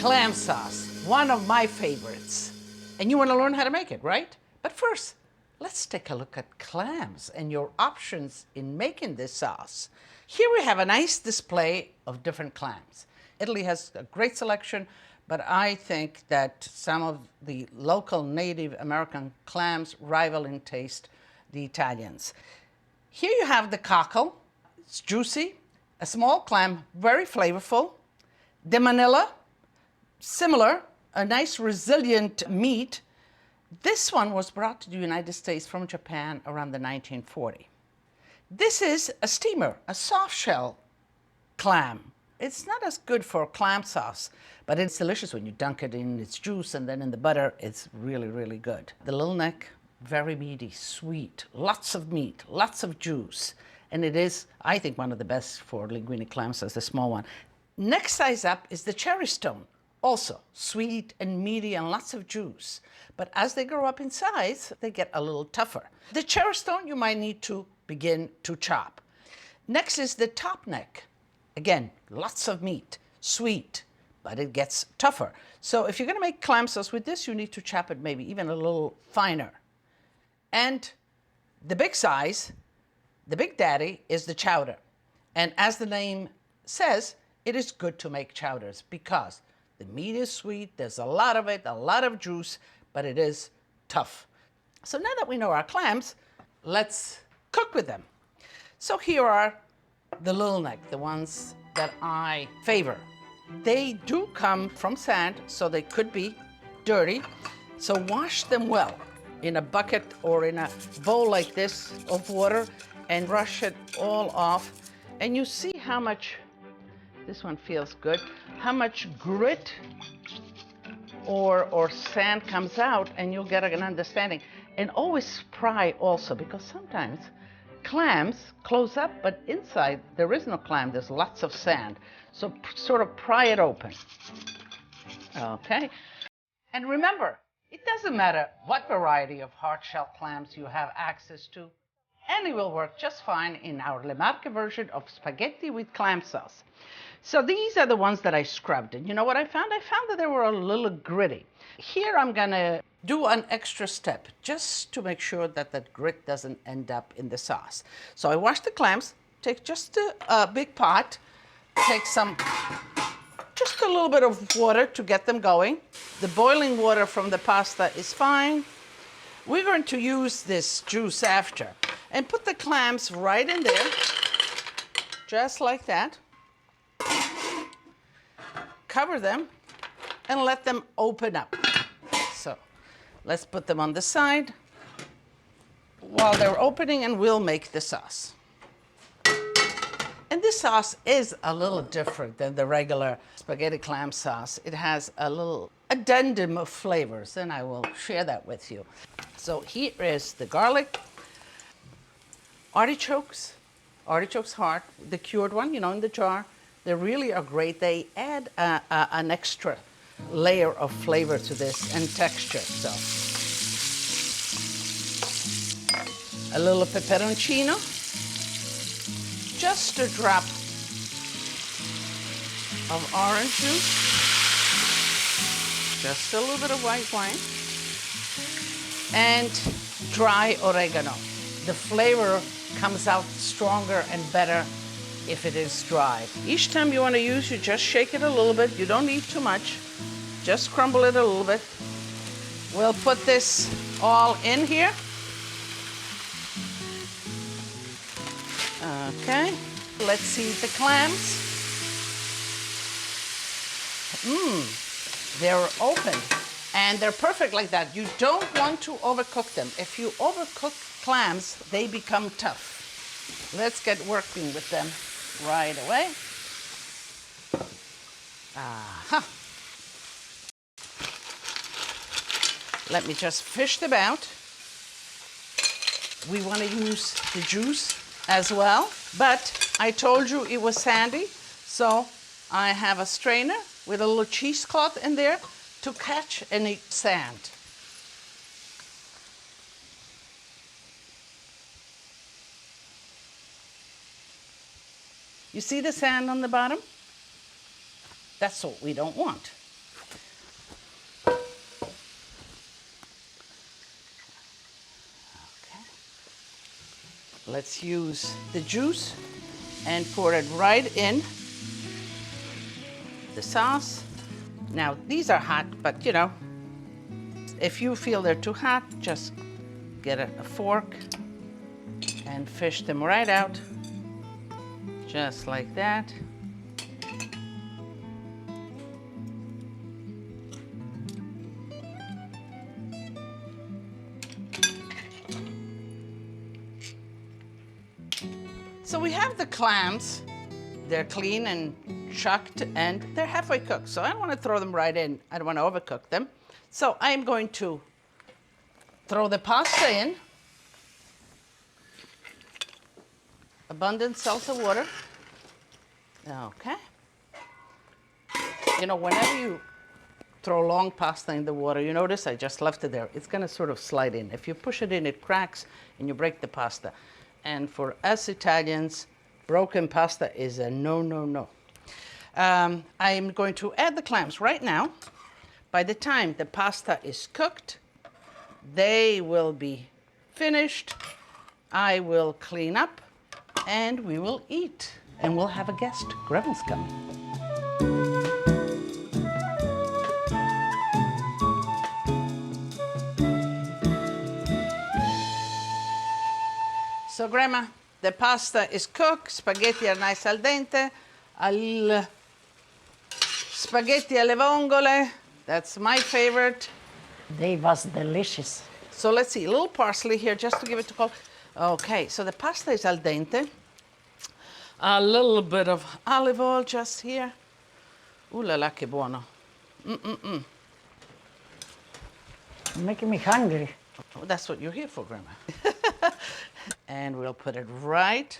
clam sauce, one of my favorites. And you want to learn how to make it, right? But first, let's take a look at clams and your options in making this sauce. Here we have a nice display of different clams. Italy has a great selection, but I think that some of the local Native American clams rival in taste the Italians. Here you have the cockle. It's juicy. A small clam, very flavorful. The manila, similar, a nice resilient meat. This one was brought to the United States from Japan around the 1940. This is a steamer, a soft shell clam. It's not as good for clam sauce, but it's delicious when you dunk it in its juice and then in the butter. It's really, really good. The little neck, very meaty, sweet, lots of meat, lots of juice. And it is, I think, one of the best for linguine clam sauce, the small one. Next size up is the cherry stone. Also sweet and meaty and lots of juice. But as they grow up in size, they get a little tougher. The cherry stone you might need to begin to chop. Next is the top neck. Again, lots of meat, sweet, but it gets tougher. So if you're going to make clam sauce with this, you need to chop it maybe even a little finer. And the big size, the big daddy, is the chowder. And as the name says, it is good to make chowders because the meat is sweet, there's a lot of it, a lot of juice, but it is tough. So now that we know our clams, let's cook with them. So here are the little neck, the ones that I favor. They do come from sand, so they could be dirty. So wash them well in a bucket or in a bowl like this of water and brush it all off. And you see how much, this one feels good, how much grit or sand comes out, and you'll get an understanding. And always pry also, because sometimes clams close up, but inside there is no clam, there's lots of sand. So sort of pry it open. Okay. And remember, it doesn't matter what variety of hard shell clams you have access to. Any will work just fine in our Le Marche version of spaghetti with clam sauce. So these are the ones that I scrubbed. And you know what I found? I found that they were a little gritty. Here I'm going to do an extra step just to make sure that that grit doesn't end up in the sauce. So I wash the clams, take just a big pot, take just a little bit of water to get them going. The boiling water from the pasta is fine. We're going to use this juice after and put the clams right in there, just like that. Cover them and let them open up. So let's put them on the side while they're opening, and we'll make the sauce. And this sauce is a little different than the regular spaghetti clam sauce. It has a little addendum of flavors, and I will share that with you. So here is the garlic, artichokes heart, the cured one, in the jar. They really are great. They add an extra layer of flavor to this and texture. So a little peperoncino, just a drop of orange juice, just a little bit of white wine, and dry oregano. The flavor comes out stronger and better if it is dry. Each time you want to use, you just shake it a little bit. You don't need too much. Just crumble it a little bit. We'll put this all in here. Okay, let's see the clams. They're open and they're perfect like that. You don't want to overcook them. If you overcook clams, they become tough. Let's get working with them right away. Let me just fish them out. We want to use the juice as well, but I told you it was sandy, so I have a strainer with a little cheesecloth in there to catch any sand. You see the sand on the bottom? That's what we don't want. Let's use the juice and pour it right in the sauce. Now, these are hot, but you know, if you feel they're too hot, just get a fork and fish them right out, just like that. So we have the clams. They're clean and chucked and they're halfway cooked. So I don't want to throw them right in. I don't want to overcook them. So I'm going to throw the pasta in. Abundant salsa water. Okay. You know, whenever you throw long pasta in the water, you notice I just left it there. It's going to sort of slide in. If you push it in, it cracks and you break the pasta. And for us Italians, broken pasta is a no, no, no. I'm going to add the clams right now. By the time the pasta is cooked, they will be finished. I will clean up and we will eat. And we'll have a guest. Grandma's coming. So, Grandma, the pasta is cooked. Spaghetti are nice al dente. Spaghetti alle vongole. That's my favorite. They was delicious. So let's see, a little parsley here just to give it a color. Okay, so the pasta is al dente. A little bit of olive oil just here. Ooh la la, che buono. Making me hungry. Oh, that's what you're here for, Grandma. And we'll put it right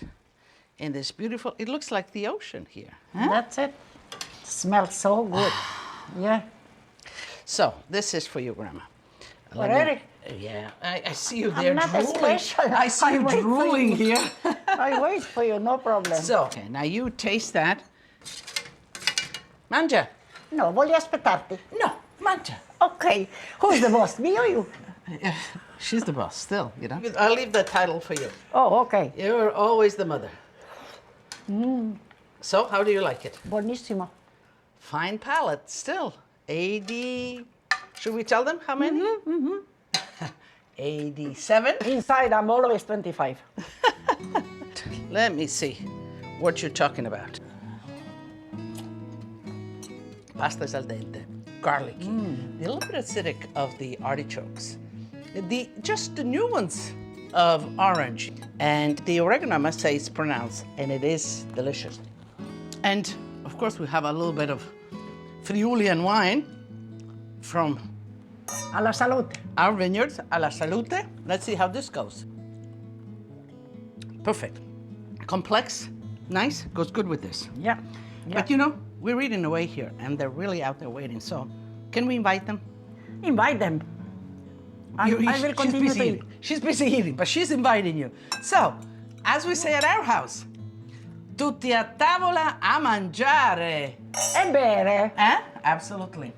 in this beautiful, it looks like the ocean here. Huh? That's it. Smells so good. Yeah. So, this is for you, Grandma. Already? Yeah, I see you there I'm not drooling. special. I see you drooling here. I wait for you, no problem. So, okay, now you taste that. Mangia. No, voglio aspettarti. No, mangia. Okay. Who's the boss, me or you? Yeah, she's the boss still, you know. I'll leave the title for you. Oh, okay. You're always the mother. So, how do you like it? Buonissimo. Fine palate, still. 80, should we tell them how many? 87. Inside, I'm always 25. Let me see what you're talking about. Pasta's al dente, garlicky, a little bit acidic of the artichokes, just the new ones of orange, and the oregano, I must say, is pronounced, and it is delicious. And of course, we have a little bit of Friulian wine from Alla salute. our vineyards, alla salute. Let's see how this goes. Perfect. Complex, nice, goes good with this. Yeah. But you know, we're eating away here, and they're really out there waiting. So, can we invite them? Invite them. I will continue to eat. She's busy eating, but she's inviting you. So, as we say at our house, tutti a tavola a mangiare. E bere. Absolutely.